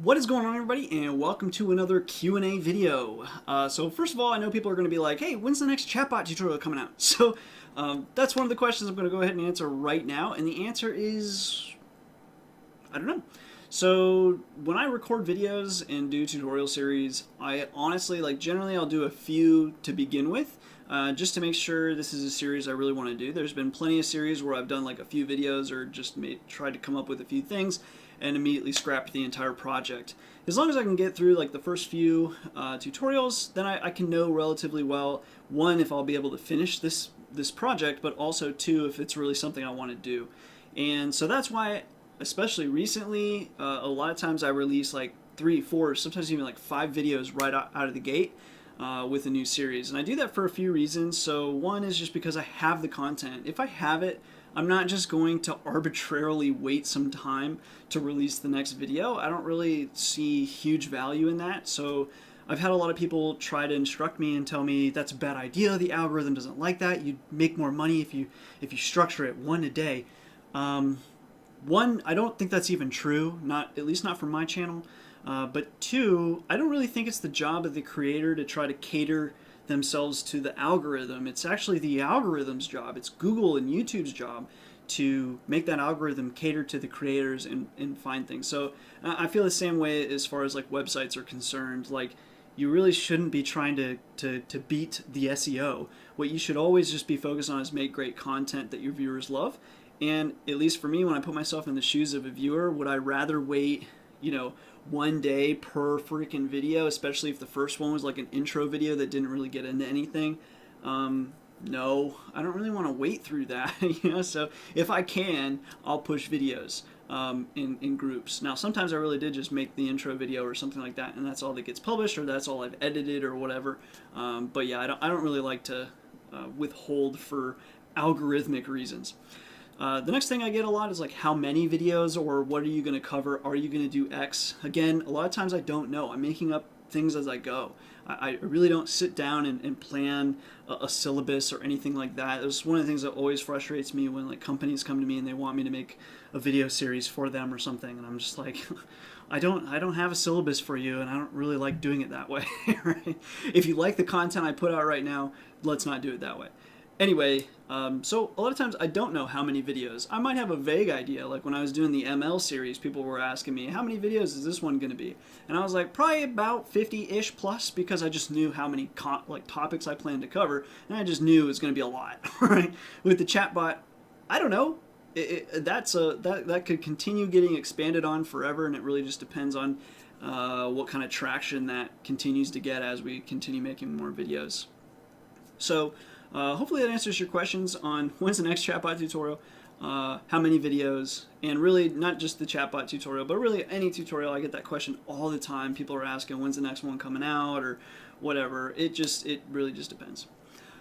What is going on, everybody, and welcome to another Q&A video. So first of all, I know people are going to be like, hey, when's the next chatbot tutorial coming out? So that's one of the questions I'm going to go ahead and answer right now, and the answer is, I don't know. So when I record videos and do tutorial series, I honestly, generally I'll do a few to begin with, just to make sure this is a series I really want to do. There's been plenty of series where I've done like a few videos or just tried to come up with a few things and immediately scrapped the entire project. As long as I can get through like the first few tutorials, then I can know relatively well, one, if I'll be able to finish this project, but also two, if it's really something I want to do. And so that's why, especially recently, a lot of times I release like 3, 4, sometimes even like 5 videos right out of the gate with a new series. And I do that for a few reasons. So one is just because I have the content. If I have it, I'm not just going to arbitrarily wait some time to release the next video. I don't really see huge value in that. So I've had a lot of people try to instruct me and tell me that's a bad idea. The algorithm doesn't like that. You make more money if you structure it one a day. One, I don't think that's even true, at least not for my channel. But two, I don't really think it's the job of the creator to try to cater themselves to the algorithm. It's actually the algorithm's job. It's Google and YouTube's job to make that algorithm cater to the creators and find things. So I feel the same way as far as like websites are concerned. Like, you really shouldn't be trying to beat the SEO. What you should always just be focused on is make great content that your viewers love. And at least for me, when I put myself in the shoes of a viewer, would I rather wait, one day per freaking video, especially if the first one was like an intro video that didn't really get into anything? No, I don't really want to wait through that. So if I can, I'll push videos in groups. Now, sometimes I really did just make the intro video or something like that, and that's all that gets published, or that's all I've edited or whatever. But yeah, I don't really like to withhold for algorithmic reasons. The next thing I get a lot is like, how many videos, or what are you going to cover? Are you going to do X? Again, a lot of times I don't know. I'm making up things as I go. I really don't sit down and plan a syllabus or anything like that. It's one of the things that always frustrates me when like companies come to me and they want me to make a video series for them or something, and I'm just like, I don't have a syllabus for you, and I don't really like doing it that way. Right? If you like the content I put out right now, let's not do it that way. Anyway, so a lot of times I don't know how many videos. I might have a vague idea. Like when I was doing the ML series, people were asking me, how many videos is this one going to be? And I was like, probably about 50-ish plus, because I just knew how many topics I planned to cover, and I just knew it was going to be a lot. Right? With the chatbot, I don't know. That could continue getting expanded on forever, and it really just depends on what kind of traction that continues to get as we continue making more videos. So hopefully that answers your questions on when's the next chatbot tutorial, how many videos, and really not just the chatbot tutorial, but really any tutorial. I get that question all the time. People are asking when's the next one coming out or whatever. It really just depends.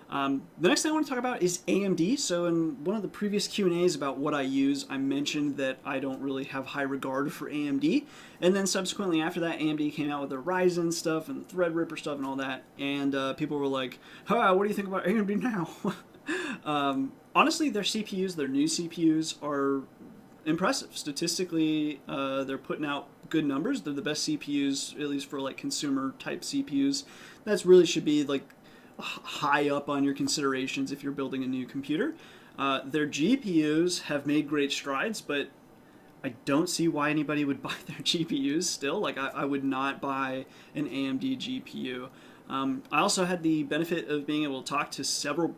The next thing I want to talk about is AMD. So in one of the previous Q&As about what I use, I mentioned that I don't really have high regard for AMD. And then subsequently after that, AMD came out with the Ryzen stuff and the Threadripper stuff and all that. And people were like, what do you think about AMD now? Honestly, their CPUs, their new CPUs, are impressive. Statistically, they're putting out good numbers. They're the best CPUs, at least for like consumer type CPUs. That's really should be like high up on your considerations if you're building a new computer. Their GPUs have made great strides, but I don't see why anybody would buy their GPUs still. Like, I would not buy an AMD GPU. I also had the benefit of being able to talk to several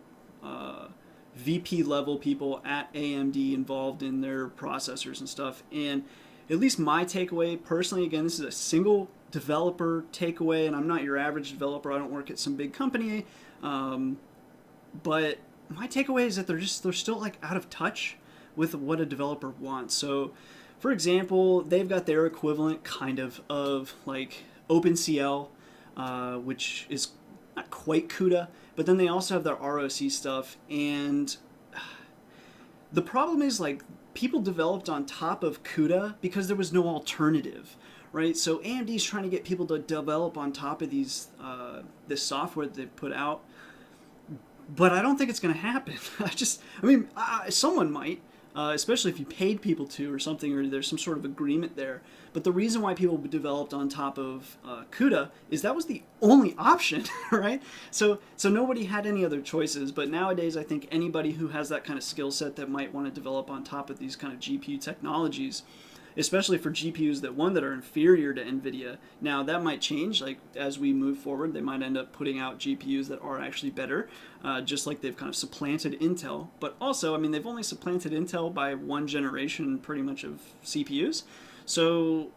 VP level people at AMD involved in their processors and stuff, and at least my takeaway personally, again, this is a single developer takeaway, and I'm not your average developer. I don't work at some big company, but my takeaway is that they're still like out of touch with what a developer wants. So, for example, they've got their equivalent kind of like OpenCL, which is not quite CUDA, but then they also have their ROC stuff, and the problem is like people developed on top of CUDA because there was no alternative. Right, so AMD is trying to get people to develop on top of this software that they've put out, but I don't think it's going to happen. Someone might, especially if you paid people to or something, or there's some sort of agreement there. But the reason why people developed on top of CUDA is that was the only option, right? So nobody had any other choices. But nowadays, I think anybody who has that kind of skill set that might want to develop on top of these kind of GPU technologies, especially for GPUs that are inferior to Nvidia. Now that might change, like as we move forward, they might end up putting out GPUs that are actually better, just like they've kind of supplanted Intel. But also, I mean, they've only supplanted Intel by one generation pretty much of CPUs. So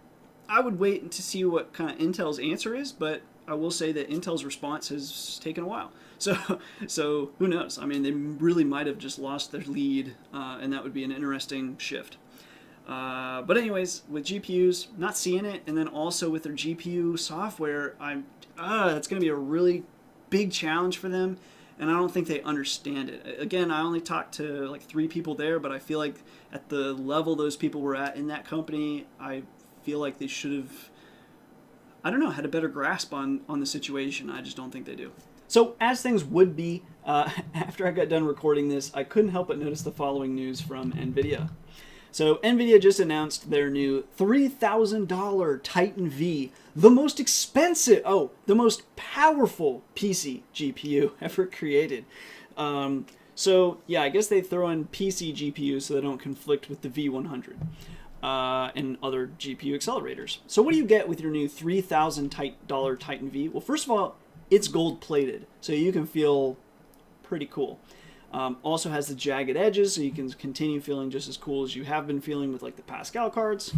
I would wait to see what kind of Intel's answer is, but I will say that Intel's response has taken a while. So who knows? I mean, they really might have just lost their lead, and that would be an interesting shift. But anyways, with GPUs, not seeing it, and then also with their GPU software, it's going to be a really big challenge for them, and I don't think they understand it. Again, I only talked to like 3 people there, but I feel like at the level those people were at in that company, I feel like they should have, I don't know, had a better grasp on the situation. I just don't think they do. So as things would be, after I got done recording this, I couldn't help but notice the following news from Nvidia. So Nvidia just announced their new $3,000 Titan V, the most expensive, the most powerful PC GPU ever created. So yeah, I guess they throw in PC GPUs so they don't conflict with the V100 and other GPU accelerators. So what do you get with your new $3,000 Titan V? Well, first of all, it's gold plated, so you can feel pretty cool. Also has the jagged edges, so you can continue feeling just as cool as you have been feeling with like the Pascal cards.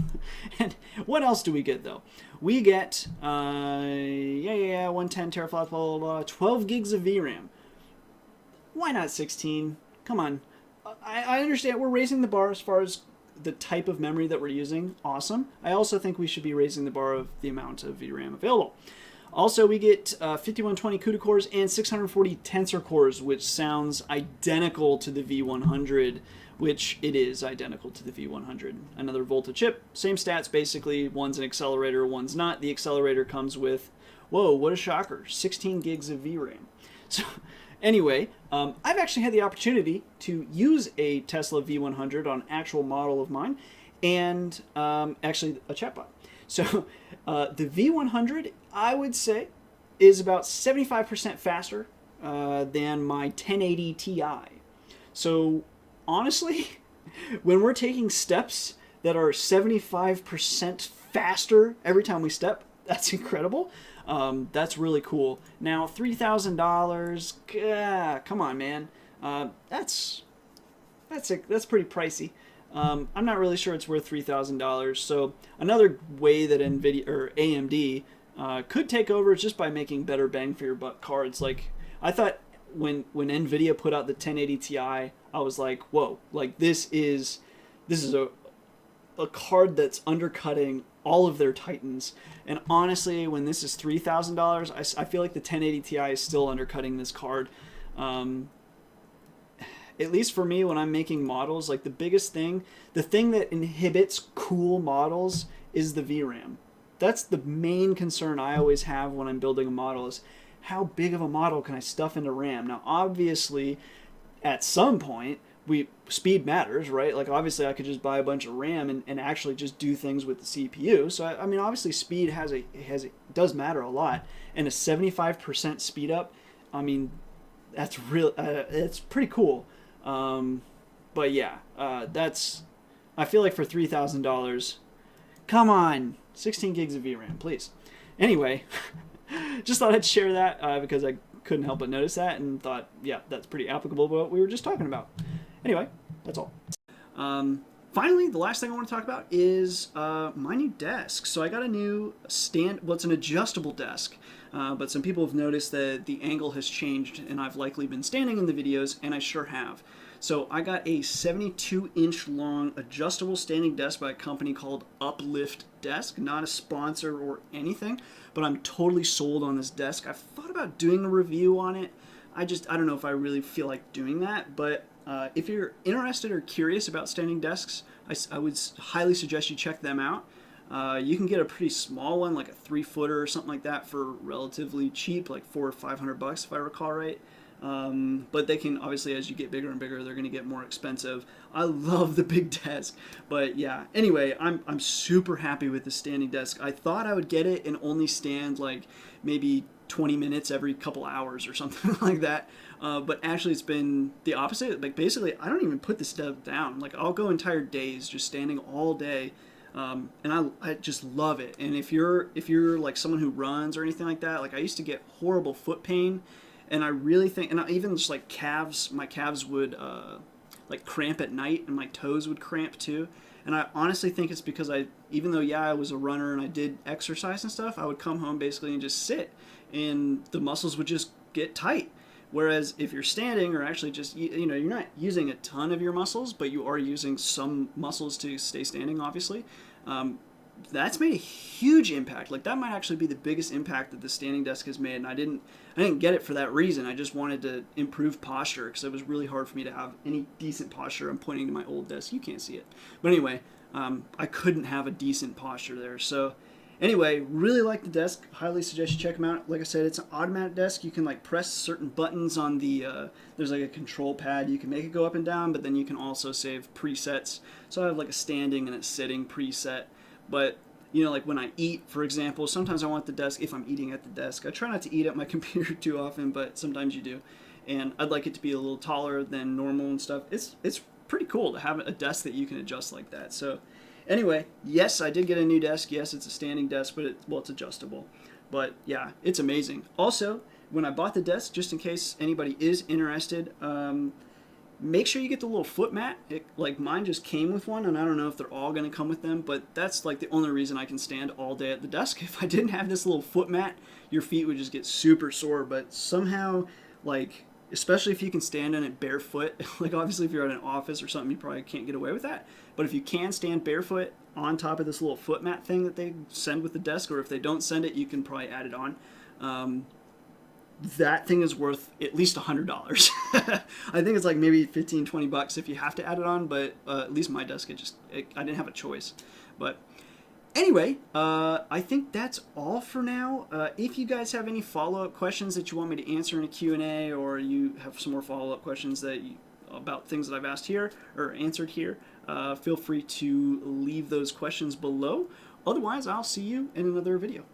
And what else do we get though? We get 110 teraflops, blah, blah, blah, 12 gigs of VRAM. Why not 16? Come on. I understand we're raising the bar as far as the type of memory that we're using. Awesome. I also think we should be raising the bar of the amount of VRAM available. Also, we get 5120 CUDA cores and 640 tensor cores, which sounds identical to the V100, which it is identical to the V100. Another Volta chip, same stats basically. One's an accelerator, one's not. The accelerator comes with, whoa, what a shocker, 16 gigs of VRAM. So anyway, I've actually had the opportunity to use a Tesla V100 on an actual model of mine, and actually a chatbot. So the V100, I would say, is about 75% faster than my 1080 Ti. So honestly, when we're taking steps that are 75% faster every time we step, that's incredible. That's really cool. Now, $3,000, come on, man. That's pretty pricey. I'm not really sure it's worth $3,000. So another way that Nvidia or AMD could take over is just by making better bang for your buck cards. Like I thought when Nvidia put out the 1080 Ti, I was like, whoa, like this is a card that's undercutting all of their Titans. And honestly, when this is $3,000, I feel like the 1080 Ti is still undercutting this card. At least for me, when I'm making models, like the thing that inhibits cool models is the VRAM. That's the main concern I always have when I'm building a model is how big of a model can I stuff into RAM? Now, obviously, at some point, speed matters, right? Like obviously I could just buy a bunch of RAM and actually just do things with the CPU. So I mean, obviously speed does matter a lot, and a 75% speed up, I mean, that's it's pretty cool. But yeah, I feel like for $3,000, come on, 16 gigs of VRAM, please. Anyway, just thought I'd share that because I couldn't help but notice that and thought, yeah, that's pretty applicable to what we were just talking about. Anyway, that's all. Finally, the last thing I want to talk about is my new desk. So I got a new it's an adjustable desk, but some people have noticed that the angle has changed and I've likely been standing in the videos, and I sure have. So I got a 72-inch long adjustable standing desk by a company called Uplift Desk. Not a sponsor or anything, but I'm totally sold on this desk. I've thought about doing a review on it. I don't know if I really feel like doing that, but if you're interested or curious about standing desks, I would highly suggest you check them out. You can get a pretty small one, like a 3-footer or something like that, for relatively cheap, like $400 or $500 if I recall right. But they can, obviously, as you get bigger and bigger, they're going to get more expensive. I love the big desk. But yeah, anyway, I'm super happy with the standing desk. I thought I would get it and only stand like maybe 20 minutes every couple hours or something like that. But actually, it's been the opposite. Like, basically, I don't even put this stuff down. Like, I'll go entire days just standing all day. And I just love it. And if you're like someone who runs or anything like that, like I used to get horrible foot pain, and I really think, and even just like my calves would like cramp at night, and my toes would cramp too. And I honestly think it's because even though I was a runner and I did exercise and stuff, I would come home basically and just sit, and the muscles would just get tight. Whereas if you're standing, or actually just, you're not using a ton of your muscles, but you are using some muscles to stay standing, obviously. That's made a huge impact. Like, that might actually be the biggest impact that the standing desk has made. And I didn't get it for that reason. I just wanted to improve posture, because it was really hard for me to have any decent posture. I'm pointing to my old desk. You can't see it. But anyway, I couldn't have a decent posture there. So anyway, really like the desk. Highly suggest you check them out. Like I said, it's an automatic desk. You can like press certain buttons on the, there's like a control pad. You can make it go up and down, but then you can also save presets. So I have like a standing and a sitting preset. But, like when I eat, for example, sometimes I want the desk, if I'm eating at the desk. I try not to eat at my computer too often, but sometimes you do. And I'd like it to be a little taller than normal and stuff. It's pretty cool to have a desk that you can adjust like that. So anyway, yes, I did get a new desk. Yes, it's a standing desk, but it's adjustable. But yeah, it's amazing. Also, when I bought the desk, just in case anybody is interested, make sure you get the little foot mat. Like mine just came with one, and I don't know if they're all going to come with them, but that's like the only reason I can stand all day at the desk. If I didn't have this little foot mat, your feet would just get super sore. But somehow, like, especially if you can stand on it barefoot, like obviously if you're at an office or something, you probably can't get away with that. But if you can stand barefoot on top of this little foot mat thing that they send with the desk, or if they don't send it, you can probably add it on. That thing is worth at least $100. I think it's like maybe 15, 20 bucks if you have to add it on, but at least my desk, I didn't have a choice. But anyway, I think that's all for now. If you guys have any follow-up questions that you want me to answer in a Q&A, or you have some more follow-up questions about things that I've asked here or answered here, feel free to leave those questions below. Otherwise, I'll see you in another video.